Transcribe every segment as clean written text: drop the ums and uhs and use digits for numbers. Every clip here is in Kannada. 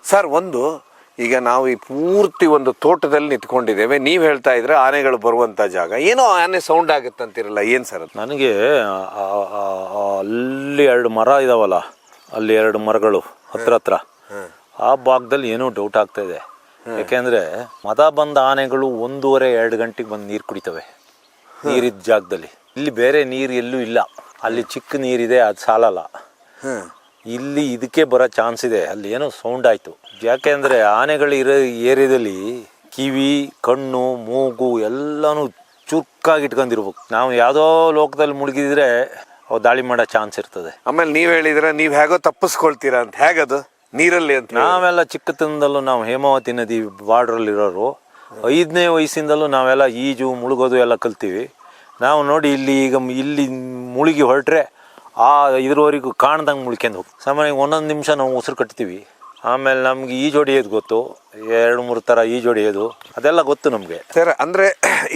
ಸರ್ ಒಂದು ಈಗ ನಾವು ಈ ಪೂರ್ತಿ ಒಂದು ತೋಟದಲ್ಲಿ ನಿಂತ್ಕೊಂಡಿದ್ದೇವೆ, ನೀವು ಹೇಳ್ತಾ ಇದ್ರೆ ಆನೆಗಳು ಬರುವಂತ ಜಾಗ, ಏನೋ ಆನೆ ಸೌಂಡ್ ಆಗುತ್ತೆ ಅಂತಿರಲ್ಲ, ಏನ್ ಸರ್ ಅದು? ನನಗೆ ಅಲ್ಲಿ 2 ಮರ ಇದಾವಲ್ಲ, ಅಲ್ಲಿ 2 ಮರಗಳು ಹತ್ರ ಆ ಭಾಗದಲ್ಲಿ ಏನೋ ಡೌಟ್ ಆಗ್ತಾ ಇದೆ. ಯಾಕೆಂದ್ರೆ ಬಂದ ಆನೆಗಳು 1:30-2 ಗಂಟೆಗೆ ಬಂದು ನೀರು ಕುಡಿತವೆ ನೀರಿದ್ದ ಜಾಗದಲ್ಲಿ. ಇಲ್ಲಿ ಬೇರೆ ನೀರು ಎಲ್ಲೂ ಇಲ್ಲ, ಅಲ್ಲಿ ಚಿಕ್ಕ ನೀರಿದೆ, ಅದು ಸಾಲಲ್ಲ. ಇಲ್ಲಿ ಇದಕ್ಕೆ ಬರೋ ಚಾನ್ಸ್ ಇದೆ. ಅಲ್ಲಿ ಏನೋ ಸೌಂಡ್ ಆಯ್ತು. ಯಾಕೆಂದ್ರೆ ಆನೆಗಳು ಇರೋ ಏರಿಯಾದಲ್ಲಿ ಕಿವಿ, ಕಣ್ಣು, ಮೂಗು ಎಲ್ಲಾನು ಚುರುಕಾಗಿ ಇಟ್ಕೊಂಡಿರ್ಬೇಕು. ನಾವು ಯಾವುದೋ ಲೋಕದಲ್ಲಿ ಮುಳುಗಿದ್ರೆ ಅವು ದಾಳಿ ಮಾಡೋ ಚಾನ್ಸ್ ಇರ್ತದೆ. ಆಮೇಲೆ ನೀವ್ ಹೇಳಿದ್ರೆ ನೀವ್ ಹೇಗೋ ತಪ್ಪಿಸ್ಕೊಳ್ತೀರಾ ಅಂತ, ಹೇಗದು ನೀರಲ್ಲಿ ಅಂತ? ನಾವೆಲ್ಲ ಚಿಕ್ಕತನದಲ್ಲೂ ನಾವು ಹೇಮಾವತಿ ನದಿ ಬಾರ್ಡ್ರಲ್ಲಿ ಇರೋರು, 5ನೇ ವಯಸ್ಸಿಂದಲೂ ನಾವೆಲ್ಲ ಈಜು ಮುಳುಗೋದು ಎಲ್ಲ ಕಲ್ತೀವಿ. ನಾವು ನೋಡಿ ಇಲ್ಲಿ ಮುಳುಗಿ ಹೊರಟ್ರೆ ಇದ್ರವರೆಗೂ ಕಾಣ್ದಂಗೆ ಮುಳ್ಕೊಂಡು ಹೋಗಿ ಸಾಮಾನ್ಯವಾಗಿ 1 ನಿಮಿಷ ನಾವು ಉಸಿರು ಕಟ್ತೀವಿ. ಆಮೇಲೆ ನಮ್ಗೆ ಈಜೊಡಿಯೋದು ಗೊತ್ತು, 2-3 ಥರ ಈಜೊಡಿಯೋದು ಅದೆಲ್ಲ ಗೊತ್ತು ನಮಗೆ. ಸರ್ ಅಂದ್ರೆ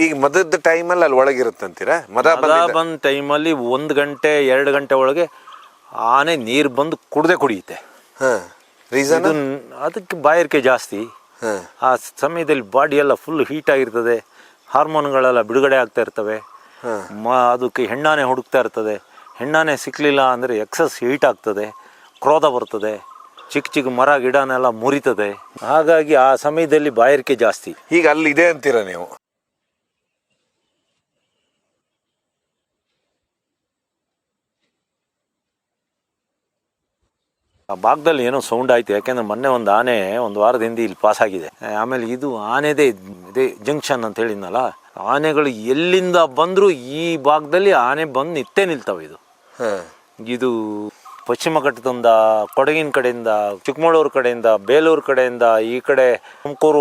ಈಗ ಮದದ ಟೈಮಲ್ಲಿ ಅಲ್ಲಿ ಒಳಗಿರುತ್ತಂತೀರಾ? ಮದ ಬಂದ ಟೈಮಲ್ಲಿ 1 ಗಂಟೆ 2 ಗಂಟೆ ಒಳಗೆ ಆನೆ ನೀರು ಬಂದು ಕುಡಿಯುತ್ತೆ. ರೀಸನ್ ಅದಕ್ಕೆ ಬಾಯಾರಿಕೆ ಜಾಸ್ತಿ. ಆ ಸಮಯದಲ್ಲಿ ಬಾಡಿ ಎಲ್ಲ ಫುಲ್ ಹೀಟ್ ಆಗಿರ್ತದೆ, ಹಾರ್ಮೋನ್ಗಳೆಲ್ಲ ಬಿಡುಗಡೆ ಆಗ್ತಾ ಇರ್ತವೆ. ಅದಕ್ಕೆ ಹೆಣ್ಣಾನೆ ಹುಡುಕ್ತಾ ಇರ್ತದೆ. ಹೆಣ್ಣಾನೆ ಸಿಕ್ಕಲಿಲ್ಲ ಅಂದರೆ ಎಕ್ಸಸ್ ಹೀಟ್ ಆಗ್ತದೆ, ಕ್ರೋಧ ಬರ್ತದೆ, ಚಿಕ್ಕ ಮರ ಗಿಡನೆಲ್ಲ ಮುರಿತದೆ. ಹಾಗಾಗಿ ಆ ಸಮಯದಲ್ಲಿ ಬಾಯಾರಿಕೆ ಜಾಸ್ತಿ. ಈಗ ಅಲ್ಲಿ ಇದೆ ಅಂತೀರಾ ನೀವು? ಆ ಭಾಗದಲ್ಲಿ ಏನೋ ಸೌಂಡ್ ಆಯ್ತು. ಯಾಕೆಂದ್ರೆ ಮೊನ್ನೆ ಒಂದು ಆನೆ 1 ವಾರದ ಹಿಂದೆ ಇಲ್ಲಿ ಪಾಸ್ ಆಗಿದೆ. ಆಮೇಲೆ ಇದು ಆನೆದೇ ಇದೇ ಜಂಕ್ಷನ್ ಅಂತ ಹೇಳಿದ್ನಲ್ಲ, ಆನೆಗಳು ಎಲ್ಲಿಂದ ಬಂದರೂ ಈ ಭಾಗದಲ್ಲಿ ಆನೆ ಬಂದು ನಿಲ್ತವೆ. ಇದು ಪಶ್ಚಿಮ ಘಟ್ಟದಿಂದ, ಕೊಡಗಿನ ಕಡೆಯಿಂದ, ಚಿಕ್ಕಮಗಳೂರು ಕಡೆಯಿಂದ, ಬೇಲೂರು ಕಡೆಯಿಂದ, ಈ ಕಡೆ ತುಮಕೂರು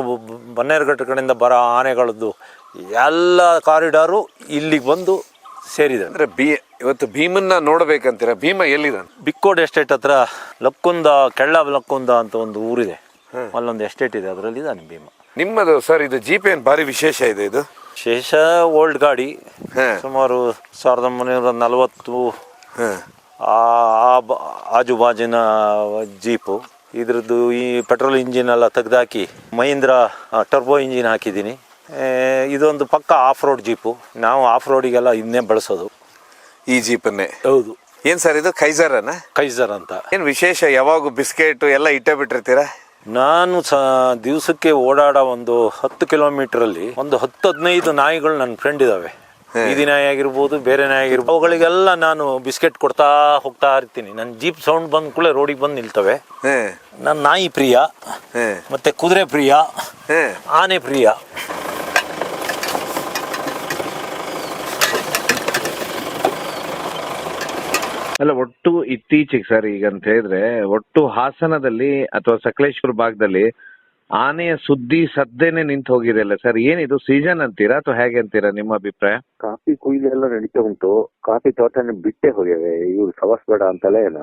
ಬನ್ನೇರುಘಟ್ಟ ಕಡೆಯಿಂದ ಬರೋ ಆನೆಗಳದ್ದು ಎಲ್ಲ ಕಾರಿಡಾರು ಇಲ್ಲಿಗೆ ಬಂದು ಸೇರಿದೆ. ಅಂದ್ರೆ ಇವತ್ತು ಭೀಮನ್ನ ನೋಡ್ಬೇಕಂತೀರ? ಭೀಮ ಎಲ್ಲಿದೆ? ಬಿಕ್ಕೋಡ್ ಎಸ್ಟೇಟ್ ಹತ್ರ ಲಕ್ಕುಂದ, ಕೆಳ್ಳ ಲಕ್ಕುಂದ ಅಂತ ಒಂದು ಊರಿದೆ, ಅಲ್ಲೊಂದು ಎಸ್ಟೇಟ್ ಇದೆ, ಅದರಲ್ಲಿ ಇದ್ದಾನೆ ಭೀಮ. ನಿಮ್ಮದು ಸರ್ ಇದು ಜೀಪ್ ಏನ್ ಭಾರಿ ವಿಶೇಷ ಇದೆ? ಇದು ವಿಶೇಷ ಓಲ್ಡ್ ಗಾಡಿ, ಸುಮಾರು 1940 ಆಜುಬಾಜಿನ ಜೀಪು. ಇದ್ರದ್ದು ಈ ಪೆಟ್ರೋಲ್ ಇಂಜಿನ್ ಎಲ್ಲ ತೆಗೆದಾಕಿ ಮಹೀಂದ್ರ ಟರ್ಬೋ ಇಂಜಿನ್ ಹಾಕಿದ್ದೀನಿ. ಇದೊಂದು ಪಕ್ಕ ಆಫ್ ರೋಡ್ ಜೀಪು. ನಾವು ಆಫ್ ರೋಡಿಗೆಲ್ಲ ಇದನ್ನೇ ಬಳಸೋದು, ಈ ಜೀಪನ್ನೇ. ಹೌದು. ಏನ್ ಸರ್ ಇದು? ಕೈಸರ್ ಅಂತ. ಏನ್ ವಿಶೇಷ? ಯಾವಾಗ ಬಿಸ್ಕೆಟ್ ಎಲ್ಲ ಇಟ್ಟೇ ಬಿಟ್ಟಿರ್ತೀರಾ? ನಾನು ದಿವಸಕ್ಕೆ ಓಡಾಡೋ ಒಂದು 10 ಕಿಲೋಮೀಟರಲ್ಲಿ ಒಂದು 10-15 ನಾಯಿಗಳು ನನ್ನ ಫ್ರೆಂಡ್ ಇದಾವೆ. ಬೀದಿ ನಾಯಿ ಆಗಿರ್ಬೋದು, ಬೇರೆ ನಾಯಿ ಆಗಿರ್ಬೋದು, ಅವುಗಳಿಗೆಲ್ಲ ನಾನು ಬಿಸ್ಕೆಟ್ ಕೊಡ್ತಾ ಹೋಗ್ತಾ ಇರ್ತೀನಿ. ನನ್ನ ಜೀಪ್ ಸೌಂಡ್ ಬಂದ ಕೂಡಲೇ ರೋಡಿಗೆ ಬಂದು ನಿಲ್ತವೆ. ನನ್ನ ನಾಯಿ ಪ್ರಿಯ, ಮತ್ತೆ ಕುದುರೆ ಪ್ರಿಯ, ಆನೆ ಪ್ರಿಯ. ಅಲ್ಲ, ಒಟ್ಟು ಇತ್ತೀಚೆಗೆ ಸರ್ ಈಗ ಅಂತ ಹೇಳಿದ್ರೆ ಒಟ್ಟು ಹಾಸನದಲ್ಲಿ ಅಥವಾ ಸಕಲೇಶ್ಪುರ ಭಾಗದಲ್ಲಿ ಆನೆಯ ಸುದ್ದಿ ಸದ್ದೇನೆ ನಿಂತು ಹೋಗಿದೆ ಅಲ್ಲ ಸರ್? ಏನಿದು ಸೀಸನ್ ಅಂತೀರಾ ಅಥವಾ ಹೇಗೆ ಅಂತೀರಾ, ನಿಮ್ಮ ಅಭಿಪ್ರಾಯ? ಕಾಫಿ ಕೊಯ್ಲು ಎಲ್ಲ ನಡೀತಾ ಉಂಟು, ಕಾಫಿ ತೋಟನ ಬಿಟ್ಟೆ ಹೋಗ್ಯವೆ. ಇವ್ರು ಸವಸ್ ಬೇಡ ಅಂತಲೇ ಇಲ್ಲ.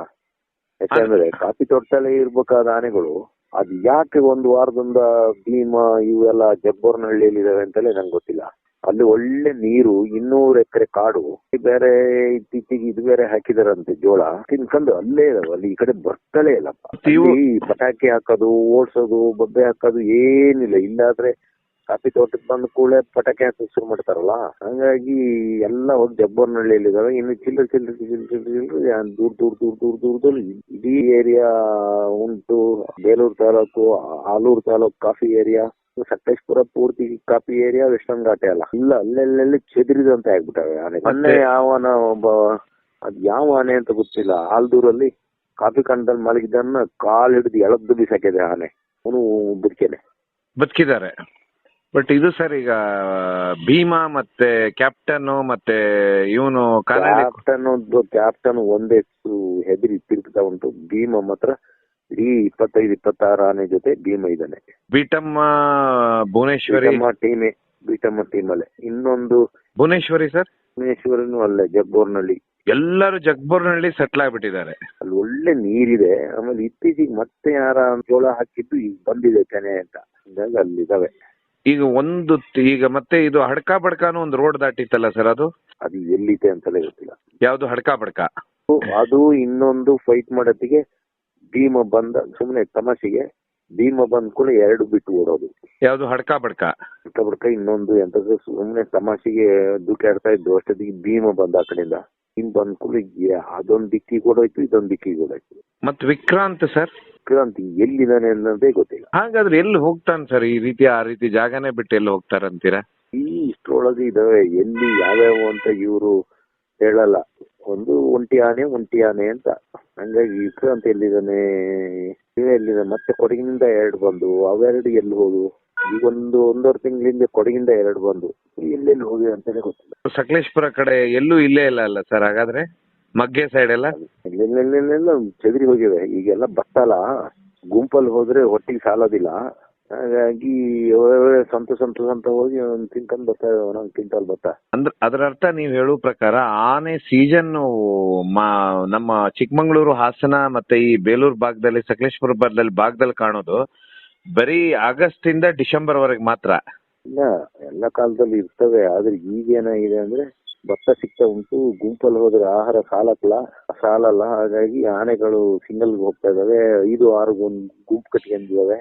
ಯಾಕಂದ್ರೆ ಕಾಫಿ ತೋಟದಲ್ಲೇ ಇರ್ಬೇಕಾದ ಆನೆಗಳು ಅದ್ ಯಾಕೆ 1 ವಾರದಿಂದ ಭೀಮ ಇವೆಲ್ಲ ಜಬ್ಬರ್ನಹಳ್ಳಿಯಲ್ಲಿ ಇದಾವೆ ಅಂತಲೇ ನಂಗೆ ಗೊತ್ತಿಲ್ಲ. ಅಲ್ಲಿ ಒಳ್ಳೆ ನೀರು, 200 ಎಕರೆ ಕಾಡು, ಬೇರೆ ಇತ್ತೀಚೆಗೆ ಇದು ಬೇರೆ ಹಾಕಿದಾರಂತೆ ಜೋಳ ತಿನ್ಕೊಂಡು ಅಲ್ಲೇ ಇದಾವೆ. ಅಲ್ಲಿ ಈ ಕಡೆ ಬರ್ತಲೇ ಇಲ್ಲಪ್ಪ. ಪಟಾಕಿ ಹಾಕೋದು, ಓಡ್ಸೋದು, ಬೊಬ್ಬೆ ಹಾಕೋದು ಏನಿಲ್ಲ. ಇಲ್ಲಾದ್ರೆ ಕಾಫಿ ತೋಟಕ್ಕೆ ಬಂದ ಕೂಡಲೇ ಪಟಾಕಿ ಹಾಕೋದು ಶುರು ಮಾಡ್ತಾರಲ್ಲ. ಹಂಗಾಗಿ ಎಲ್ಲ ಹೋಗಿ ಜಬ್ಬರ್ನಹಳ್ಳಿಯಲ್ಲಿ ಇದಾವೆ. ಇನ್ನು ಚಿಲ್ಲರೆ ದೂರದಲ್ಲಿ ಇಡೀ ಏರಿಯಾ ಉಂಟು. ಬೇಲೂರು ತಾಲೂಕು, ಆಲೂರು ತಾಲೂಕು ಕಾಫಿ ಏರಿಯಾ, ಸಕಲೇಶ್ಪುರ ಪೂರ್ತಿ ಕಾಫಿ ಏರಿಯಾ, ವೆಸ್ಟರ್ನ್ ಘಾಟೆ ಅಲ್ಲ ಇಲ್ಲ, ಅಲ್ಲೆಲ್ಲೆಲ್ಲಿ ಚೆದರಿದಂತೆ ಆಗ್ಬಿಟ್ಟವೆ ಆನೆ. ಮೊನ್ನೆ ಅದ್ ಯಾವ ಆನೆ ಅಂತ ಗೊತ್ತಿಲ್ಲ, ಆಲ್ದೂರಲ್ಲಿ ಕಾಫಿ ಕಂಡಲ್ಲಿ ಮಲಗಿದ್ದನ್ನ ಕಾಲ್ ಹಿಡಿದು ಎಳದ್ದು ಬಿಸಾಕಿದೆ ಆನೆ. ಅವನು ಬದುಕಿದ್ದಾರೆ. ಬಟ್ ಇದು ಸರ್ ಈಗ ಭೀಮಾ ಮತ್ತೆ ಕ್ಯಾಪ್ಟನ್ ಮತ್ತೆ ಇವನು ಕ್ಯಾಪ್ಟನ್ ಒಂದೇ ಹೆದರಿ ತಿರುಗ್ತಾ ಉಂಟು. ಭೀಮ ಮಾತ್ರ ಇಡೀ 25-26 ಆನೆ ಜೊತೆ ಭೀಮ ಇದ್ದಾನೆ. ಬೀಟಮ್ಮ ಭುವನೇಶ್ವರಿ ಬೀಟಮ್ಮ ಟೀಮಲ್ಲೇ. ಇನ್ನೊಂದು ಭುವನೇಶ್ವರಿ ಸರ್, ಭುವನೇಶ್ವರಿನೂ ಅಲ್ಲೇ ಜಗ್ಬೋರ್ನಹಳ್ಳಿ. ಎಲ್ಲರೂ ಜಗ್ಬೋರ್ನಹಳ್ಳಿ ಸೆಟ್ಲ್ ಆಗ್ಬಿಟ್ಟಿದ್ದಾರೆ. ಅಲ್ಲಿ ಒಳ್ಳೆ ನೀರಿದೆ. ಆಮೇಲೆ ಇತ್ತೀಚಿಗೆ ಮತ್ತೆ ಯಾರ ಜೋಳ ಹಾಕಿದ್ದು ಈಗ ಬಂದಿದೆ ತೆನೆ ಅಂತ, ಹಂಗಾಗಿ ಅಲ್ಲಿದ್ದಾವೆ. ಈಗ ಮತ್ತೆ ಇದು ಹಡ್ಕಾ ಬಡ್ಕಾನು ಒಂದು ರೋಡ್ ದಾಟಿತ್ತಲ್ಲ ಸರ್, ಅದು ಎಲ್ಲಿದೆ ಅಂತಲೇ ಗೊತ್ತಿಲ್ಲ. ಯಾವ್ದು ಹಡ್ಕಾ ಬಡ್ಕ? ಅದು ಇನ್ನೊಂದು ಫೈಟ್ ಮಾಡೋತ್ತಿಗೆ ಭೀಮ ಬಂದ ಸುಮ್ಮನೆ ತಮಾಷೆಗೆ ಭೀಮ ಬಂದ್ ಕೂಡ 2 ಬಿಟ್ಟು ಓಡೋದು. ಯಾವ್ದು ಹಡ್ಕ ಬಡ್ಕ? ಬಡ್ಕ ಇನ್ನೊಂದು ಎಂತದ್ದು ಸುಮ್ನೆ ತಮಾಷೆಗೆ ದುಡ್ಕಾಡ್ತಾ ಇದ್ದು. ಅಷ್ಟೊತ್ತಿಗೆ ಭೀಮ ಬಂದ ಆ ಕಡೆಯಿಂದ. ಭೀಮ್ ಬಂದ್ ಕೂಡ ಅದೊಂದ್ ದಿಕ್ಕಿಗೆ ಓಡೋಯ್ತು, ಇದೊಂದ್ ದಿಕ್ಕಿಗೆ ಓಡೋಯ್ತು. ಮತ್ ವಿಕ್ರಾಂತ್ ಸರ್? ವಿಕ್ರಾಂತ್ ಎಲ್ಲಿದ್ದಾನೆ ಅನ್ನೋದೇ ಗೊತ್ತಿಲ್ಲ. ಹಾಗಾದ್ರೆ ಎಲ್ಲಿ ಹೋಗ್ತಾನೆ ಸರ್? ಈ ರೀತಿ ಆ ರೀತಿ ಜಾಗನೇ ಬಿಟ್ಟು ಎಲ್ಲಿ ಹೋಗ್ತಾರಂತೀರಾ? ಇಷ್ಟರೊಳಗೆ ಇದಾವೆ, ಎಲ್ಲಿ ಯಾವ್ಯಾವ ಅಂತ ಇವರು ಹೇಳಲ್ಲ. ಒಂದು ಒಂಟಿ ಆನೆ ಅಂತ. ಹಂಗಾಗಿ ವಿಕ್ರಾಂತ್ ಎಲ್ಲಿದ್ದಾನೆ, ಎಲ್ಲಿದ್ದಾನೆ? ಮತ್ತೆ ಕೊಡಗಿನಿಂದ 2 ಬಂದು, ಅವೆರಡು ಎಲ್ಲಿ ಹೋದು? ಈಗ ಒಂದೂವರೆ ತಿಂಗಳಿಂದ ಕೊಡಗಿಂದ 2 ಬಂದು, ಎಲ್ಲೆಲ್ಲಿ ಹೋಗಿ ಅಂತಾನೆ ಗೊತ್ತಿಲ್ಲ. ಸಕಲೇಶ್ಪುರ ಕಡೆ ಎಲ್ಲೂ ಇಲ್ಲೇ ಇಲ್ಲ ಅಲ್ಲ ಸರ್ ಹಾಗಾದ್ರೆ? ಮಗ್ಗೆ ಸೈಡ್ ಎಲ್ಲ ಎಲ್ಲೆಲ್ಲೆಲ್ಲೆಲ್ಲ ಚದರಿ ಹೋಗಿವೆ. ಈಗೆಲ್ಲ ಬತ್ತಲ್ಲ, ಗುಂಪಲ್ಲಿ ಹೋದ್ರೆ ಹೊಟ್ಟಿಗೆ ಸಾಲೋದಿಲ್ಲ. ಹಾಗಾಗಿ ಸ್ವಂತ ಹೋಗಿ ತಿನ್ಕೊಂಡ್ ಬರ್ತಾ ಒಂದೊಂದು ಕ್ವಿಂಟಲ್ ಭತ್ತ. ಅಂದ್ರೆ ಅದರ ಅರ್ಥ ನೀವ್ ಹೇಳೋ ಪ್ರಕಾರ ಆನೆ ಸೀಸನ್ ನಮ್ಮ ಚಿಕ್ಕಮಂಗ್ಳೂರು, ಹಾಸನ ಮತ್ತೆ ಈ ಬೇಲೂರು ಭಾಗದಲ್ಲಿ, ಸಕಲೇಶ್ಪುರ ಭಾಗದಲ್ಲಿ ಕಾಣೋದು ಬರೀ ಆಗಸ್ಟ್ ಇಂದ ಡಿಸೆಂಬರ್ ವರೆಗೆ ಮಾತ್ರ. ಇಲ್ಲ, ಎಲ್ಲ ಕಾಲದಲ್ಲಿ ಇರ್ತವೆ. ಆದ್ರೆ ಈಗೇನಾಗಿದೆ ಅಂದ್ರೆ ಭತ್ತ ಸಿಗ್ತಾ ಉಂಟು. ಗುಂಪಲ್ಲಿ ಹೋದ್ರೆ ಆಹಾರ ಸಾಲಲ್ಲ. ಹಾಗಾಗಿ ಆನೆಗಳು ಸಿಂಗಲ್ಗೆ ಹೋಗ್ತಾ ಇದಾವೆ. 5-6 ಗುಂಪು ಕಟ್ಕೊಂಡಿದ್ದಾವೆ.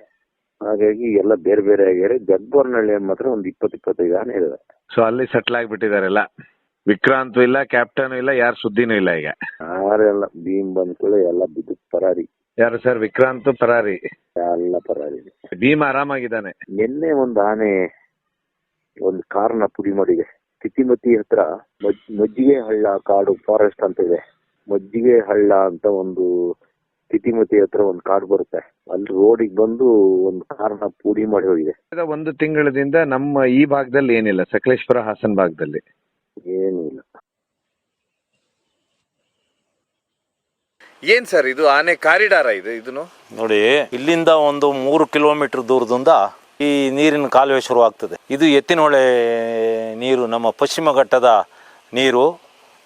ಹಾಗಾಗಿ ಎಲ್ಲ ಬೇರೆ ಬೇರೆ ಆಗ್ಯಾರೆ. ಜಗ್ಬೋರ್ನಹಳ್ಳಿ ಮಾತ್ರ ಒಂದು 20-25 ಆನೆ ಇದಾವೆ. ಸೊ ಅಲ್ಲಿ ಸೆಟ್ಲ್ ಆಗ್ಬಿಟ್ಟಿದಾರೆಲ್ಲ. ವಿಕ್ರಾಂತ್ ಇಲ್ಲ, ಕ್ಯಾಪ್ಟನ್ ಇಲ್ಲ, ಯಾರ ಸುದ್ದಿನೂ ಇಲ್ಲ ಈಗ. ಯಾರೆಲ್ಲ ಭೀಮ್ ಬಂದ್ಕೊಳ್ಳಿ ಎಲ್ಲ ಬಿದ್ದು ಪರಾರಿ. ಯಾರು ಸರ್? ವಿಕ್ರಾಂತ್ ಪರಾರಿ, ಎಲ್ಲ ಪರಾರಿ. ಭೀಮ್ ಆರಾಮಾಗಿದ್ದಾನೆ. ನಿನ್ನೆ ಒಂದು ಆನೆ ಒಂದು ಕಾರ್ನ ಪುಡಿ ಮಾಡಿದೆ. ತಿತಿಮತಿ ಹತ್ರ ಮಜ್ಜಿಗೆ ಹಳ್ಳ ಕಾಡು ಫಾರೆಸ್ಟ್ ಅಂತ ಇದೆ. ಮಜ್ಜಿಗೆ ಹಳ್ಳ ಅಂತ ಒಂದು ತಿತಿಮತಿ ಹತ್ರ ಒಂದು ಕಾಡು ಬರುತ್ತೆ. ಅಲ್ಲಿ ರೋಡಿಗೆ ಬಂದು ಒಂದು ಕಾರ್ನ ಪುಡಿ ಮಾಡಿ ಹೋಗಿದೆ. 1 ತಿಂಗಳದಿಂದ ನಮ್ಮ ಈ ಭಾಗದಲ್ಲಿ ಏನಿಲ್ಲ, ಸಕಲೇಶ್ಪುರ ಹಾಸನ ಭಾಗದಲ್ಲಿ ಏನೂ ಇಲ್ಲ. ಏನ್ ಸರ್ ಇದು ಆನೆ ಕಾರಿಡಾರ ಇದನ್ನು ನೋಡಿ, ಇಲ್ಲಿಂದ ಒಂದು 3 ಕಿಲೋಮೀಟರ್ ದೂರದಿಂದ ಈ ನೀರಿನ ಕಾಲುವೆ ಶುರುವಾಗ್ತದೆ. ಇದು ಎತ್ತಿನಹೊಳೆ ನೀರು, ನಮ್ಮ ಪಶ್ಚಿಮ ಘಟ್ಟದ ನೀರು,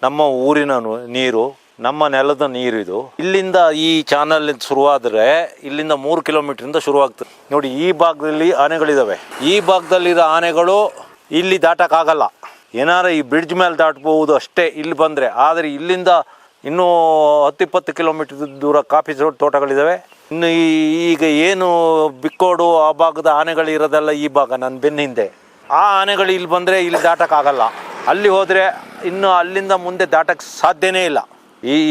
ನಮ್ಮ ಊರಿನ ನೀರು, ನಮ್ಮ ನೆಲದ ನೀರು. ಇದು ಇಲ್ಲಿಂದ ಈ ಚಾನಲ್ ಶುರುವಾದರೆ ಇಲ್ಲಿಂದ 3 ಕಿಲೋಮೀಟರಿಂದ ಶುರುವಾಗ್ತದೆ. ನೋಡಿ, ಈ ಭಾಗದಲ್ಲಿ ಆನೆಗಳಿದಾವೆ. ಈ ಭಾಗದಲ್ಲಿರೋ ಆನೆಗಳು ಇಲ್ಲಿ ದಾಟಕ್ಕಾಗಲ್ಲ. ಏನಾರ ಈ ಬ್ರಿಡ್ಜ್ ಮೇಲೆ ದಾಟಬಹುದು ಅಷ್ಟೇ ಇಲ್ಲಿ ಬಂದರೆ. ಆದರೆ ಇಲ್ಲಿಂದ ಇನ್ನೂ 10-20 ಕಿಲೋಮೀಟರ್ ದೂರ ಕಾಫಿ ತೋಟಗಳಿದ್ದಾವೆ. ಇನ್ನು ಈಗ ಏನು ಬಿಕ್ಕೋಡು ಆ ಭಾಗದ ಆನೆಗಳು ಇರೋದೆಲ್ಲ ಈ ಭಾಗ ನನ್ನ ಬೆನ್ನ ಹಿಂದೆ. ಆ ಆನೆಗಳು ಇಲ್ಲಿ ಬಂದರೆ ಇಲ್ಲಿ ದಾಟಕ್ಕಾಗಲ್ಲ. ಅಲ್ಲಿ ಹೋದರೆ ಇನ್ನು ಅಲ್ಲಿಂದ ಮುಂದೆ ದಾಟಕ್ಕೆ ಸಾಧ್ಯನೇ ಇಲ್ಲ.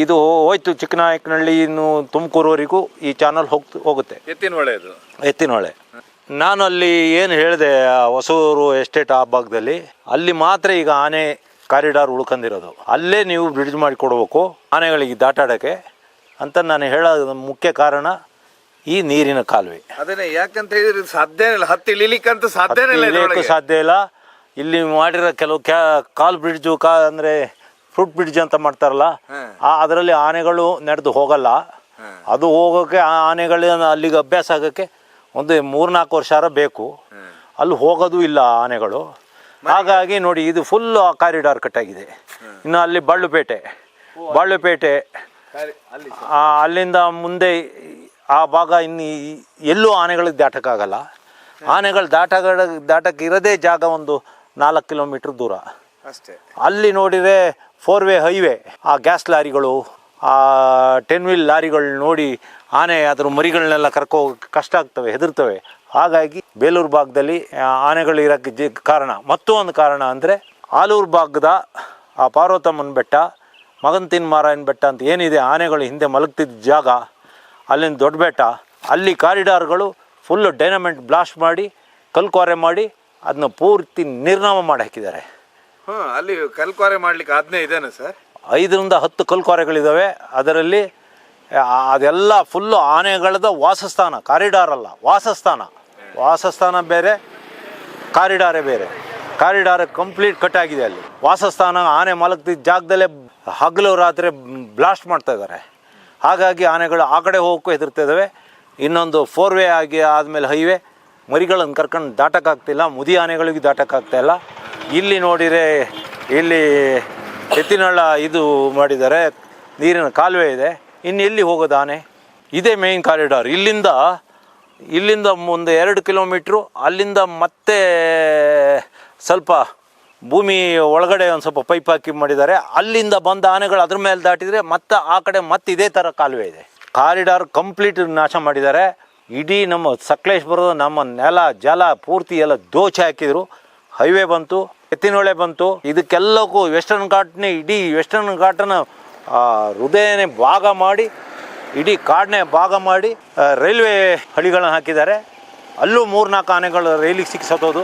ಇದು ಹೋಯ್ತು ಚಿಕ್ಕನಾಯಕನಹಳ್ಳಿ, ಇನ್ನು ತುಮಕೂರುವರೆಗೂ ಈ ಚಾನಲ್ ಹೋಗುತ್ತೆ. ಎತ್ತಿನಹೊಳೆ. ನಾನು ಅಲ್ಲಿ ಏನು ಹೇಳಿದೆ, ಹೊಸೂರು ಎಸ್ಟೇಟ್ ಆ ಭಾಗದಲ್ಲಿ, ಅಲ್ಲಿ ಮಾತ್ರ ಈಗ ಆನೆ ಕಾರಿಡಾರ್ ಉಳ್ಕೊಂಡಿರೋದು. ಅಲ್ಲೇ ನೀವು ಬ್ರಿಡ್ಜ್ ಮಾಡಿ ಕೊಡಬೇಕು ಆನೆಗಳಿಗೆ ದಾಟಾಡೋಕ್ಕೆ ಅಂತ ನಾನು ಹೇಳೋದು ಮುಖ್ಯ ಕಾರಣ ಈ ನೀರಿನ ಕಾಲುವೆ. ಅದನ್ನೇ ಯಾಕಂತ ಹೇಳಿದ್ರೆ ಸಾಧ್ಯನೇ ಇಲ್ಲ, ಹತ್ತಿ ಇಳಿಲಿಕ್ಕಂತ ಸಾಧ್ಯನೇ ಸಾಧ್ಯ ಇಲ್ಲ. ಇಲ್ಲಿ ಮಾಡಿರೋ ಕೆಲವು ಕಾಲ್ ಬ್ರಿಡ್ಜು ಅಂದರೆ ಫ್ರೂಟ್ ಬ್ರಿಡ್ಜ್ ಅಂತ ಮಾಡ್ತಾರಲ್ಲ, ಅದರಲ್ಲಿ ಆನೆಗಳು ನಡೆದು ಹೋಗಲ್ಲ. ಅದು ಹೋಗೋಕ್ಕೆ ಆನೆಗಳನ್ನ ಅಲ್ಲಿಗೆ ಅಭ್ಯಾಸ ಆಗೋಕ್ಕೆ ಒಂದು 3-4 ವರ್ಷ ಬೇಕು. ಅಲ್ಲಿ ಹೋಗೋದು ಇಲ್ಲ ಆನೆಗಳು. ಹಾಗಾಗಿ ನೋಡಿ, ಇದು ಫುಲ್ ಕಾರಿಡಾರ್ ಕಟ್ಟಾಗಿದೆ. ಇನ್ನು ಅಲ್ಲಿ ಬಳ್ಳುಪೇಟೆ ಅಲ್ಲಿಂದ ಮುಂದೆ ಆ ಭಾಗ ಇನ್ನು ಎಲ್ಲೂ ಆನೆಗಳಿಗೆ ದಾಟಕ್ಕಾಗಲ್ಲ. ಆನೆಗಳು ದಾಟಕ್ಕೆ ಇರೋದೇ ಜಾಗ ಒಂದು 4 ಕಿಲೋಮೀಟ್ರ್ ದೂರ ಅಷ್ಟೇ. ಅಲ್ಲಿ ನೋಡಿದರೆ 4 ವೇ ಹೈವೇ. ಆ ಗ್ಯಾಸ್ ಲಾರಿಗಳು, ಆ 10 ವೀಲ್ ಲಾರಿಗಳು ನೋಡಿ ಆನೆ ಅದ್ರ ಮರಿಗಳನ್ನೆಲ್ಲ ಕರ್ಕೋಗಿ ಕಷ್ಟ ಆಗ್ತವೆ, ಹೆದರ್ತವೆ. ಹಾಗಾಗಿ ಬೇಲೂರು ಭಾಗದಲ್ಲಿ ಆನೆಗಳು ಇರೋಕ್ಕೆ ಕಾರಣ. ಮತ್ತೊಂದು ಕಾರಣ ಅಂದರೆ ಆಲೂರು ಭಾಗದ ಆ ಪಾರ್ವತಮ್ಮನ ಬೆಟ್ಟ, ಮಗಂತಿನ ಮಾರಾಯನ ಬೆಟ್ಟ ಅಂತ ಏನಿದೆ, ಆನೆಗಳು ಹಿಂದೆ ಮಲಗ್ತಿದ್ದ ಜಾಗ, ಅಲ್ಲಿಂದ ದೊಡ್ಡ ಬೆಟ್ಟ, ಅಲ್ಲಿ ಕಾರಿಡಾರ್ಗಳು ಫುಲ್ಲು ಡೈನಮೆಂಟ್ ಬ್ಲಾಸ್ಟ್ ಮಾಡಿ ಕಲ್ಕ್ವಾರೆ ಮಾಡಿ ಅದನ್ನ ಪೂರ್ತಿ ನಿರ್ನಾಮ ಮಾಡಿ ಹಾಕಿದ್ದಾರೆ. ಅಲ್ಲಿ ಕಲ್ಕ್ವಾರೆ ಮಾಡ್ಲಿಕ್ಕೆ ಆಜ್ಞೆ ಇದೇನಾ ಸರ್? 5-10 ಕಲ್ಕ್ವಾರೆಗಳಿದ್ದಾವೆ. ಅದರಲ್ಲಿ ಅದೆಲ್ಲ ಫುಲ್ಲು ಆನೆಗಳದ ವಾಸಸ್ಥಾನ. ಕಾರಿಡಾರ್ ಅಲ್ಲ, ವಾಸಸ್ಥಾನ ಬೇರೆ, ಕಾರಿಡಾರೇ ಬೇರೆ. ಕಾರಿಡಾರ್ ಕಂಪ್ಲೀಟ್ ಕಟ್ ಆಗಿದೆ. ಅಲ್ಲಿ ವಾಸಸ್ಥಾನ ಆನೆ ಮಲಗ್ತಿದ್ದ ಜಾಗದಲ್ಲೇ ಹಗಲು ರಾತ್ರಿ ಬ್ಲಾಸ್ಟ್ ಮಾಡ್ತಾ ಇದ್ದಾರೆ. ಹಾಗಾಗಿ ಆನೆಗಳು ಆ ಕಡೆ ಹೋಗೋಕ್ಕೂ ಹೆದರ್ತಾ ಇದ್ದಾವೆ. ಇನ್ನೊಂದು 4 ವೇ ಆದಮೇಲೆ ಹೈವೇ, ಮರಿಗಳನ್ನು ಕರ್ಕೊಂಡು ದಾಟಕ್ಕಾಗ್ತಿಲ್ಲ, ಮುದಿ ಆನೆಗಳಿಗೆ ದಾಟಕ್ಕಾಗ್ತಾಯಿಲ್ಲ. ಇಲ್ಲಿ ನೋಡಿದರೆ ಇಲ್ಲಿ ಎತ್ತಿನಹಳ್ಳ ಇದು ಮಾಡಿದ್ದಾರೆ, ನೀರಿನ ಕಾಲುವೆ ಇದೆ. ಇನ್ನು ಎಲ್ಲಿ ಹೋಗೋದು ಆನೆ? ಇದೇ ಮೇಯ್ನ್ ಕಾರಿಡಾರ್. ಇಲ್ಲಿಂದ ಮುಂದೆ 2 ಕಿಲೋಮೀಟ್ರು, ಅಲ್ಲಿಂದ ಮತ್ತೆ ಸ್ವಲ್ಪ ಭೂಮಿ ಒಳಗಡೆ ಒಂದು ಸ್ವಲ್ಪ ಪೈಪ್ ಹಾಕಿ ಮಾಡಿದ್ದಾರೆ. ಅಲ್ಲಿಂದ ಬಂದ ಆನೆಗಳು ಅದ್ರ ಮೇಲೆ ದಾಟಿದರೆ ಮತ್ತೆ ಆ ಕಡೆ ಮತ್ತೆ ಇದೇ ಥರ ಕಾಲುವೆ ಇದೆ. ಕಾರಿಡಾರ್ ಕಂಪ್ಲೀಟ್ ನಾಶ ಮಾಡಿದ್ದಾರೆ. ಇಡೀ ನಮ್ಮ ಸಕಲೇಶ್ಪುರದ ನಮ್ಮ ನೆಲ ಜಲ ಪೂರ್ತಿ ಎಲ್ಲ ದೋಚಿ ಹಾಕಿದ್ರು. ಹೈವೇ ಬಂತು, ಎತ್ತಿನಹೊಳೆ ಬಂತು. ಇದಕ್ಕೆಲ್ಲಕ್ಕೂ ವೆಸ್ಟರ್ನ್ ಘಾಟ್ನೇ, ಇಡೀ ವೆಸ್ಟರ್ನ್ ಘಾಟನ ಹೃದಯನೇ ಭಾಗ ಮಾಡಿ, ಇಡೀ ಕಾಡನ್ನೇ ಭಾಗ ಮಾಡಿ ರೈಲ್ವೆ ಹಳಿಗಳನ್ನ ಹಾಕಿದ್ದಾರೆ. ಅಲ್ಲೂ 3-4 ಆನೆಗಳು ರೈಲಿಗೆ ಸಿಕ್ಕಿ ಸತ್ತೋದು.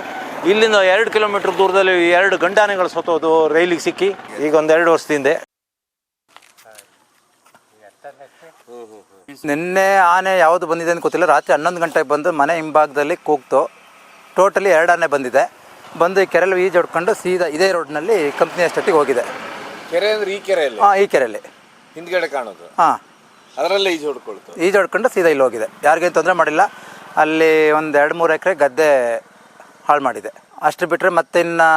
ಇಲ್ಲಿಂದ 2 ಕಿಲೋಮೀಟರ್ ದೂರದಲ್ಲಿ 2 ಗಂಡು ಆನೆಗಳು ಸತ್ತೋದು ರೈಲಿಗೆ ಸಿಕ್ಕಿ, ಈಗ ಒಂದು 2 ವರ್ಷದ ಹಿಂದೆ. ನಿನ್ನೆ ಆನೆ ಯಾವುದು ಬಂದಿದೆ ಅಂತ ಗೊತ್ತಿಲ್ಲ. ರಾತ್ರಿ 11 ಗಂಟೆಗೆ ಬಂದು ಮನೆ ಹಿಂಭಾಗದಲ್ಲಿ ಕೂಗ್ತು. ಟೋಟಲಿ 2 ಆನೆ ಬಂದಿದೆ. ಬಂದು ಈ ಕೆರೆಯಲ್ಲಿ ಈಜು ಹೊಡ್ಕೊಂಡು ಸೀದಾ ಇದೇ ರೋಡ್ನಲ್ಲಿ ಕಂಪ್ನಿ ಎಸ್ಟೇಟಿಗೆ ಹೋಗಿದೆ. ಕೆರೆ ಅಂದ್ರೆ ಈ ಕೆರೆಯಲ್ಲಿ? ಹಾಂ, ಈ ಕೆರೆಯಲ್ಲಿ ಹಿಂದ್ಗಡೆ ಕಾಣೋದು. ಹಾಂ, ಅದರಲ್ಲೇ ಈಜು ಹೊಡ್ಕೊಳ್ತು. ಈಜು ಹೊಡ್ಕೊಂಡು ಸೀದಾ ಇಲ್ಲಿ ಹೋಗಿದೆ. ಯಾರಿಗೇನು ತೊಂದರೆ ಮಾಡಿಲ್ಲ. ಅಲ್ಲಿ ಒಂದು 2-3 ಎಕರೆ ಗದ್ದೆ ಹಾಳು ಮಾಡಿದೆ. ಅಷ್ಟು ಬಿಟ್ಟರೆ ಮತ್ತೆ ಇನ್ನು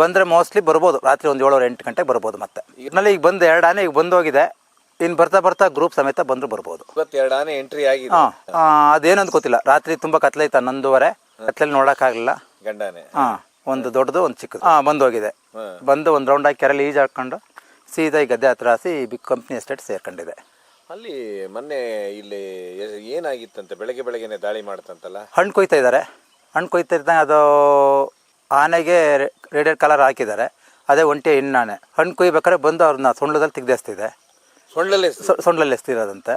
ಬಂದರೆ ಮೋಸ್ಟ್ಲಿ ಬರ್ಬೋದು. ರಾತ್ರಿ ಒಂದು 7-8 ಗಂಟೆಗೆ ಬರ್ಬೋದು. ಮತ್ತೆ ಇದರಲ್ಲಿ ಈಗ ಬಂದು 2 ಆನೆ ಈಗ ಬಂದು ಹೋಗಿದೆ. ಇನ್ನು ಬರ್ತಾ ಗ್ರೂಪ್ ಸಮೇತ ಬಂದರೂ ಬರ್ಬೋದು. 2 ಆನೆ ಎಂಟ್ರಿ ಆಗಿದೆ. ಹಾಂ, ಅದೇನಂತ ಗೊತ್ತಿಲ್ಲ. ರಾತ್ರಿ ತುಂಬ ಕತ್ಲೈತೆ, 11:30 ಕತ್ಲಲ್ಲಿ ನೋಡೋಕ್ಕಾಗಲಿಲ್ಲ. ಗಂಡಾನೆ? ಹಾಂ, ಒಂದು ದೊಡ್ಡದು ಒಂದು ಚಿಕ್ಕದು. ಹಾಂ, ಬಂದು ಹೋಗಿದೆ. ಬಂದು ಒಂದು ರೌಂಡ್ ಹಾಕಿ ಕೆರೆಯಲ್ಲಿ ಈಜು ಹಾಕೊಂಡು ಸೀದಾ ಈ ಗದ್ದೆ ಹತ್ರ ಹಾಸಿ ಬಿಗ್ ಕಂಪ್ನಿ ಎಸ್ಟೇಟ್ ಸೇರ್ಕೊಂಡಿದೆ. ಅಲ್ಲಿ ಮೊನ್ನೆ ಇಲ್ಲಿ ಏನಾಗಿತ್ತಂತೆ? ಬೆಳಗ್ಗೆನೆ ದಾಳಿ ಮಾಡ್ತಂತಲ್ಲ? ಹಣ್ಣು ಕೊಯ್ತಾ ಇದ್ದಾರೆ. ಹಣ್ಣು ಕೊಯ್ತಾ ಇದ್ದಂಗೆ ಅದು ಆನೆಗೆ ರೇಡಿಯರ್ ಕಲರ್ ಹಾಕಿದ್ದಾರೆ. ಅದೇ ಒಂಟಿ ಹೆಣ್ಣಾನೆ. ಹಣ್ಣು ಕೊಯ್ಬೇಕಾದ್ರೆ ಬಂದು ಅವ್ರನ್ನ ಸೊಂಡ್ಲದಲ್ಲಿ ತೆಗ್ದೆಸ್ತಿದೆ. ಸೊಂಡ್ಲಲ್ಲಿ ಎಸ್ತಿರೋದಂತೆ.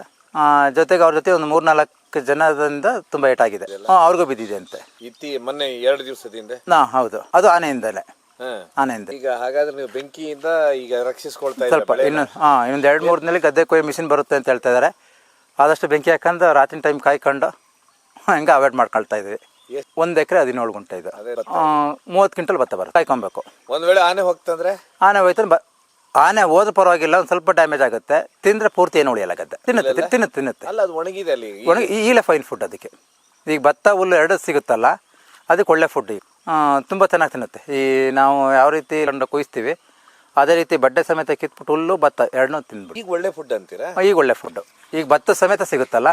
ಜೊತೆಗೆ ಅವ್ರ ಜೊತೆ ಒಂದು 3-4 ಜನದಿಂದ ತುಂಬ ಏಟಾಗಿದೆ. ಅವ್ರಿಗೂ ಬಿದ್ದಿದೆ ಅಂತೆ. ಮೊನ್ನೆ 2 ದಿವಸದಿಂದ? ಹೌದು, ಅದು ಆನೆಯಿಂದಲೇ. ಆನೆಯಿಂದ. ಈಗ ಹಾಗಾದ್ರೆ ನೀವು ಬೆಂಕಿಯಿಂದ ಈಗ ರಕ್ಷಿಸ್ಕೊಳ್ತಾ ಸ್ವಲ್ಪ ಇನ್ನೊಂದು 2-3 ದಿನದಲ್ಲಿ ಗದ್ದೆ ಕೊಯ್ಯೋ ಮಿಷಿನ್ ಬರುತ್ತೆ ಅಂತ ಹೇಳ್ತಾ ಇದ್ದಾರೆ. ಆದಷ್ಟು ಬೆಂಕಿ ಹಾಕೊಂಡು ರಾತ್ರಿ ಟೈಮ್ ಕಾಯ್ಕೊಂಡು ಹಂಗೆ ಅವಾಯ್ಡ್ ಮಾಡ್ಕೊಳ್ತಾ ಇದ್ವಿ. 1 ಎಕರೆ 17 ಗುಂಟೆ ಇದು. 30 ಕ್ವಿಂಟಲ್ ಭತ್ತ ಬರುತ್ತೆ. ಕಾಯ್ಕೊಬೇಕು. ಒಂದ್ ವೇಳೆ ಆನೆ ಹೋಗ್ತಂದ್ರೆ? ಆನೆ ಹೋಯ್ತು. ಆನೆ ಹೋದ ಪರವಾಗಿಲ್ಲ, ಒಂದು ಸ್ವಲ್ಪ ಡ್ಯಾಮೇಜ್ ಆಗುತ್ತೆ. ತಿಂದರೆ ಪೂರ್ತಿ ಏನು ಉಳಿಯಲ್ಲ. ಗದ್ದೆ ತಿನ್ನುತ್ತೆ. ಅಲ್ಲ, ಅದು ಒಣಗಿದೆ. ಅಲ್ಲಿ ಈಗಲೇ ಫೈನ್ ಫುಡ್ ಅದಕ್ಕೆ. ಈಗ ಭತ್ತ ಹುಲ್ಲು 2 ಸಿಗುತ್ತಲ್ಲ, ಅದಕ್ಕೆ ಒಳ್ಳೆ ಫುಡ್. ಈಗ ತುಂಬ ಚೆನ್ನಾಗಿ ತಿನ್ನುತ್ತೆ. ಈ ನಾವು ಯಾವ ರೀತಿ ಕುಯಿಸ್ತೀವಿ ಅದೇ ರೀತಿ ಬಡ್ಡೆ ಸಮೇತ ಕಿತ್ಬಿಟ್ಟು ಹುಲ್ಲು ಭತ್ತ 2 ತಿಂದ್ಬಿಟ್ಟು. ಈಗ ಒಳ್ಳೆ ಫುಡ್ ಅಂತೀರಾ? ಈಗ ಒಳ್ಳೆ ಫುಡ್. ಈಗ ಭತ್ತ ಸಮೇತ ಸಿಗುತ್ತಲ್ಲ,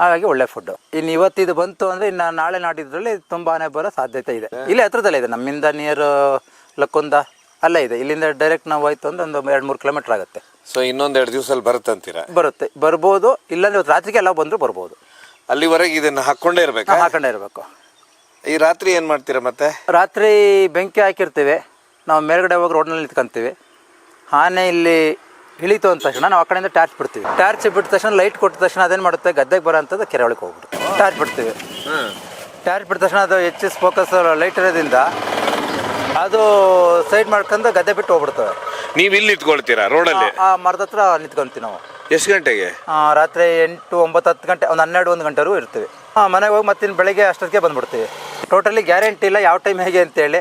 ಹಾಗಾಗಿ ಒಳ್ಳೆ ಫುಡ್. ಇನ್ನು ಇವತ್ತಿದು ಬಂತು ಅಂದರೆ ಇನ್ನು ನಾಳೆ ನಾಡಿದ್ರಲ್ಲಿ ತುಂಬ ಆನೆ ಬರೋ ಸಾಧ್ಯತೆ ಇದೆ. ಇಲ್ಲೇ ಹತ್ರದಲ್ಲೇ ಇದೆ. ನಮ್ಮಿಂದ ನಿಯರ್ ಲಕ್ಕೊಂದ ಅಲ್ಲೇ ಇದೆ. ಇಲ್ಲಿಂದ ಡೈರೆಕ್ಟ್ ನಾವು ಹೋಯ್ತು ಅಂದ್ರೆ ಒಂದು 2-3 ಕಿಲೋಮೀಟರ್ ಆಗುತ್ತೆ. ಸೊ ಇನ್ನೊಂದು 2 ದಿವಸದಲ್ಲಿ ಬರುತ್ತಂತೀರಾ? ಬರುತ್ತೆ, ಬರ್ಬೋದು. ಇಲ್ಲಾಂದ್ರೆ ಇವತ್ತು ರಾತ್ರಿಗೆ ಎಲ್ಲ ಬಂದರೂ ಬರ್ಬೋದು. ಅಲ್ಲಿವರೆಗೆ ಇದನ್ನ ಹಾಕೊಂಡೇ ಇರಬೇಕು. ಹಾಕೊಂಡೇ ಇರಬೇಕು. ಈ ರಾತ್ರಿ ಏನು ಮಾಡ್ತೀರಾ? ಮತ್ತೆ ರಾತ್ರಿ ಬೆಂಕಿ ಹಾಕಿರ್ತೀವಿ. ನಾವು ಮೇಲ್ಗಡೆ ಹೋಗಿ ರೋಡ್ನಲ್ಲಿ ನಿಂತ್ಕೊಂತೀವಿ. ಆನೆ ಇಲ್ಲಿ ಇಳಿತು ಅಂದ ತಕ್ಷಣ ನಾವು ಆ ಕಡೆಯಿಂದ ಟಾರ್ಚ್ ಬಿಡ್ತೀವಿ. ಟಾರ್ಚ್ ಬಿಟ್ಟ ತಕ್ಷಣ ಲೈಟ್ ಕೊಟ್ಟ ತಕ್ಷಣ ಅದೇನು ಮಾಡುತ್ತೆ, ಗದ್ದೆಗೆ ಬರೋ ಅಂಥದ್ದು ಕೆರೆ ಒಳಗೆ ಹೋಗ್ಬಿಟ್ಟು ಟಾರ್ಚ್ ಬಿಡ್ತೀವಿ. ಟಾರ್ಚ್ ಬಿಟ್ಟ ತಕ್ಷಣ ಅದು ಹೆಚ್ಚು ಫೋಕಸ್ ಲೈಟ್ ಇರೋದ್ರಿಂದ ಅದು ಸೈಡ್ ಮಾಡ್ಕೊಂಡು ಗದ್ದೆ ಬಿಟ್ಟು ಹೋಗ್ಬಿಡ್ತವೆ. ನೀವು ಇಲ್ಲಿ ನಿಂತ್ಕೊಳ್ತೀರಾ ರೋಡಲ್ಲಿ? ಆ ಮರದ ಹತ್ರ ನಿಂತ್ಕೊಂತೀವಿ ನಾವು. ಎಷ್ಟು ಗಂಟೆಗೆ? ರಾತ್ರಿ 8, 9, 10 ಗಂಟೆ, ಒಂದು 12, 1 ಗಂಟೆವರೆಗೂ ಇರ್ತೀವಿ. ಮನೆಗೆ ಹೋಗಿ ಮತ್ತೆ ಬೆಳಗ್ಗೆ ಅಷ್ಟೊತ್ತಿಗೆ ಬಂದ್ಬಿಡ್ತೀವಿ. ಟೋಟಲಿ ಗ್ಯಾರಂಟಿ ಇಲ್ಲ ಯಾವ ಟೈಮ್ ಹೇಗೆ ಅಂತೇಳಿ.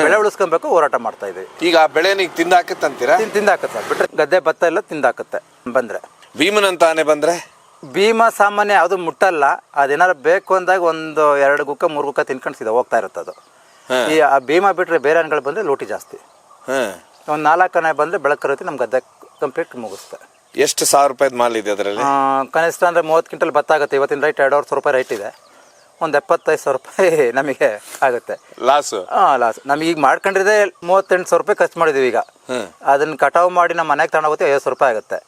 ಬೆಳೆ ಉಳಿಸ್ಕೊಬೇಕು, ಹೋರಾಟ ಮಾಡ್ತಾ ಇದ್ದೀವಿ. ಈಗ ಆ ಬೆಳೆ ನೀವು ತಿಂದಾಕತ್ತಂತೀರಾ? ತಿಂದಾಕತ್ತೆ. ಬಿಟ್ಟರೆ ಗದ್ದೆ ಭತ್ತ ಎಲ್ಲ ತಿಂದಾಕತ್ತೆ. ಬಂದರೆ ಭೀಮನಂತ ಆನೆ ಬಂದರೆ? ಭೀಮ ಸಾಮಾನ್ಯ ಯಾವುದು ಮುಟ್ಟಲ್ಲ. ಅದೇನಾರು ಬೇಕು ಅಂದಾಗ ಒಂದು 2 ಗುಕ್ಕ 3 ಗುಕ್ಕ ತಿನ್ಕೊಂಡು ಹೋಗ್ತಾ ಇರುತ್ತೆ ಅದು. ಈ ಆ ಭೀಮ ಬಿಟ್ಟರೆ ಬೇರೆ ಆನೆಗಳು ಬಂದರೆ ಲೂಟಿ ಜಾಸ್ತಿ. ಒಂದು 4 ಆನೆ ಬಂದರೆ ಬೆಳಕರುತ್ತೆ, ನಮ್ಮ ಗದ್ದೆ ಕಂಪ್ಲೀಟ್ ಮುಗಿಸ್ತಾರೆ. ಎಷ್ಟು 1000 ರೂಪಾಯಿದ ಮಾಲ್ ಇದೆ ಅದರಲ್ಲಿ? ಕನಿಷ್ಠ ಅಂದರೆ 30 ಕ್ವಿಂಟಲ್ ಭತ್ತ ಆಗುತ್ತೆ. ಇವತ್ತಿನ ರೈಟ್ 2,500 ರೂಪಾಯಿ ರೈಟ್ ಇದೆ. ಒಂದು 75,000 ರೂಪಾಯಿ ನಮಗೆ ಆಗುತ್ತೆ ಲಾಸು. ಲಾಸ್. ನಮಗೆ ಈಗ ಮಾಡ್ಕೊಂಡಿರೋದೇ 38,000 ರೂಪಾಯಿ ಖರ್ಚು ಮಾಡಿದ್ದೀವಿ. ಈಗ ಅದನ್ನು ಕಟಾವು ಮಾಡಿ ನಮ್ಮ ಮನೆಗೆ ತಗೊಂಡೋಗುತ್ತೆ 50,000 ರೂಪಾಯಿ ಆಗುತ್ತೆ.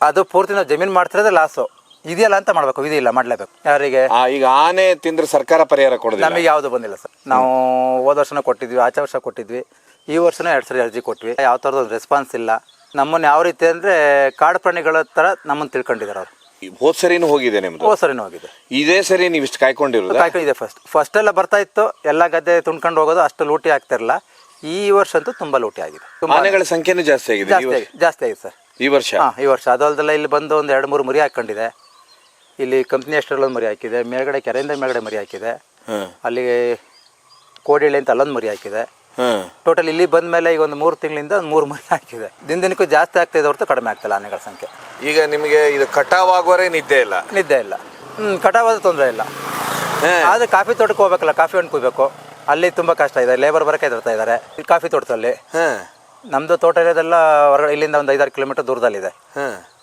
ಅದು ಪೂರ್ತಿ ನಾವು ಜಮೀನು ಮಾಡ್ತಿರೋದೇ ಲಾಸು. ಇದೆಯಲ್ಲ ಅಂತ ಮಾಡಬೇಕು, ಇದೆಲ್ಲ ಮಾಡಲೇಬೇಕು. ಯಾರಿಗೆ? ಈಗ ಆನೆ ತಿಂದ್ರೆ ಸರ್ಕಾರ ಪರಿಹಾರ ಕೊಡೋದು? ನಮಗೆ ಯಾವುದು ಬಂದಿಲ್ಲ ಸರ್. ನಾವು ಹೋದ ವರ್ಷನೂ ಕೊಟ್ಟಿದ್ವಿ, ಆಚೆ ವರ್ಷ ಕೊಟ್ಟಿದ್ವಿ, ಈ ವರ್ಷನೂ 2 ಸರಿ ಅರ್ಜಿ ಕೊಟ್ವಿ. ಯಾವ ಥರದ ರೆಸ್ಪಾನ್ಸ್ ಇಲ್ಲ. ನಮ್ಮನ್ನು ಯಾವ ರೀತಿ ಅಂದರೆ ಕಾಡು ಪ್ರಾಣಿಗಳ ಥರ ನಮ್ಮನ್ನು ತಿಳ್ಕೊಂಡಿದ್ದಾರೆ ಅವರು. ಹೋದ ಸರಿನೂ ಹೋಗಿದೆ ನಿಮ್ದು? ಹೋದ ಸರಿನೂ ಹೋಗಿದೆ. ಇದೇ ಸರಿ ನೀವು ಇಷ್ಟು ಕಾಯ್ಕೊಂಡಿರೋದು? ಕಾಯ್ಕೊಂಡಿದೆ. ಫಸ್ಟ್ ಎಲ್ಲ ಬರ್ತಾ ಇತ್ತು, ಎಲ್ಲ ಗದ್ದೆ ತುಂಡ್ಕೊಂಡು ಹೋಗೋದು, ಅಷ್ಟು ಲೂಟಿ ಆಗ್ತಿರಲ್ಲ. ಈ ವರ್ಷ ಅಂತೂ ತುಂಬ ಲೂಟಿ ಆಗಿದೆ. ಆನೆಗಳ ಸಂಖ್ಯೆನೂ ಜಾಸ್ತಿ ಆಗಿದೆ. ಜಾಸ್ತಿ ಆಗಿದೆ ಸರ್ ಈ ವರ್ಷ. ಈ ವರ್ಷ ಅದಲ್ದಲ್ಲ ಇಲ್ಲಿ ಬಂದು ಒಂದು 2-3 ಮರಿ ಹಾಕೊಂಡಿದೆ. ಇಲ್ಲಿ ಕಂಪ್ನಿ ಅಷ್ಟರಲ್ಲಿ ಒಂದು ಮರಿ ಹಾಕಿದೆ. ಮೇಲ್ಗಡೆ ಕೆರೆಯಿಂದ ಮೇಲ್ಗಡೆ ಮರಿ ಹಾಕಿದೆ. ಅಲ್ಲಿ ಕೋಡಿಹಳ್ಳಿ ಅಂತ ಅಲ್ಲೊಂದು ಮರಿ ಹಾಕಿದೆ. ಟೋಟಲ್ ಇಲ್ಲಿ ಬಂದ ಮೇಲೆ ಈಗ ಒಂದು 3 ತಿಂಗಳಿಂದ 3 ಮರಿ ಹಾಕಿದೆ. ದಿನಕ್ಕೂ ಜಾಸ್ತಿ ಆಗ್ತಿದೆ ಹೊರತು ಕಡಿಮೆ ಆಗ್ತಿಲ್ಲ ಆನೆಗಳ ಸಂಖ್ಯೆ. ಈಗ ನಿಮಗೆ ಇದು ಕಟಾವ್ ಆಗೋರೆ ನಿದ್ದೆ ಇಲ್ಲ? ನಿದ್ದೆ ಇಲ್ಲ. ಕಟಾವಾದ ತೊಂದರೆ ಇಲ್ಲ. ಆದರೆ ಕಾಫಿ ತೋಟಕ್ಕೆ ಹೋಗ್ಬೇಕಲ್ಲ, ಕಾಫಿ ಹಣ್ಣು ಕುಯ್ಬೇಕು. ಅಲ್ಲಿ ತುಂಬ ಕಷ್ಟ ಇದೆ. ಲೇಬರ್ ಬರೋಕೆ ಹೆದರ್ತಾ ಇದ್ದಾರೆ ಈ ಕಾಫಿ ತೋಟದಲ್ಲಿ. ನಮ್ಮದು ತೋಟ ಇರೋದೆಲ್ಲ ಹೊರಗಡೆ ಇಲ್ಲಿಂದ ಒಂದು 5-6 ಕಿಲೋಮೀಟರ್ ದೂರದಲ್ಲಿದೆ.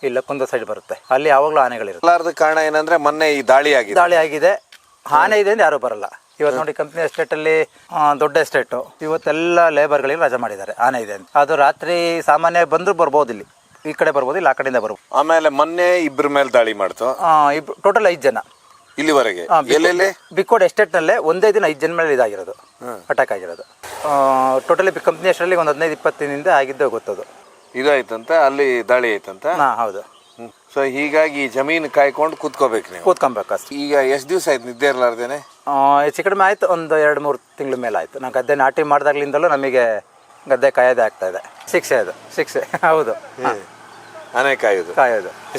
ಇಲ್ಲ ಕುಂದ ಸೈಡ್ ಬರುತ್ತೆ. ಅಲ್ಲಿ ಯಾವಾಗಲೂ ಆನೆಗಳಿರುತ್ತೆ. ಕಾರಣ ಏನಂದ್ರೆ ಮೊನ್ನೆ ಈ ದಾಳಿ ಆಗಿದೆ. ಆನೆ ಇದೆ ಅಂದ್ರೆ ಯಾರು ಬರಲ್ಲ. ಇವತ್ತು ನೋಡಿ ಕಂಪ್ನಿ ಎಸ್ಟೇಟಲ್ಲಿ ದೊಡ್ಡ ಎಸ್ಟೇಟು, ಇವತ್ತೆಲ್ಲ ಲೇಬರ್ಗಳಿಗೆ ರಜೆ ಮಾಡಿದ್ದಾರೆ ಆನೆ ಇದೆ ಅಂತ. ಅದು ರಾತ್ರಿ ಸಾಮಾನ್ಯ ಬಂದರೂ ಬರ್ಬೋದು. ಇಲ್ಲಿ ಈ ಕಡೆ ಬರ್ಬೋದು, ಇಲ್ಲ ಆ ಕಡೆಯಿಂದ ಬರ್ಬೋದು. ಆಮೇಲೆ ಮೊನ್ನೆ 2 ಮೇಲೆ ದಾಳಿ ಮಾಡ್ತು. ಟೋಟಲ್ 5 ಜನ. ಇಲ್ಲಿವರೆಗೆ ಎಲ್ಲೆಲ್ಲಿ ಬಿಕ್ಕೋಡ್ ಎಸ್ಟೇಟ್ನಲ್ಲೇ ಒಂದೇ ದಿನ 5 ಜನ ಮೇಲೆ ಇದಾಗಿರೋದು, ಅಟ್ಯಾಕ್ ಆಗಿರೋದು. ಟೋಟಲಿ ಕಂಪ್ನಿ ಅಷ್ಟರಲ್ಲಿ ಒಂದು 15-20 ದಿನದಿಂದ ಆಗಿದ್ದೇ ಗೊತ್ತದು. ಇದಾಯ್ತಂತ, ಅಲ್ಲಿ ದಾಳಿ ಆಯ್ತಂತ. ಹಾಂ ಹೌದು. ಸೊ ಹೀಗಾಗಿ ಜಮೀನು ಕಾಯ್ಕೊಂಡು ಕೂತ್ಕೋಬೇಕು ನೀವು. ಕೂತ್ಕೊಬೇಕು ಅಷ್ಟೇ. ಈಗ ಎಷ್ಟು ದಿವಸ ಆಯ್ತು ನಿದ್ದೆ ಇರ್ಲಾರ್ದೇನೆ? ಹೆಚ್ಚು ಕಡಿಮೆ ಆಯಿತು, ಒಂದು 2-3 ತಿಂಗಳ ಮೇಲೆ ಆಯಿತು. ನಾವು ಗದ್ದೆ ನಾಟಿ ಮಾಡಿದಾಗ್ಲಿಂದಲೂ ನಮಗೆ ಗದ್ದೆ ಕಾಯೋದೇ ಆಗ್ತಾ ಇದೆ. ಶಿಕ್ಷೆ ಅದು, ಶಿಕ್ಷೆ. ಹೌದು, ಆನೆ ಕಾಯೋದು. ಕಾಯೋದು.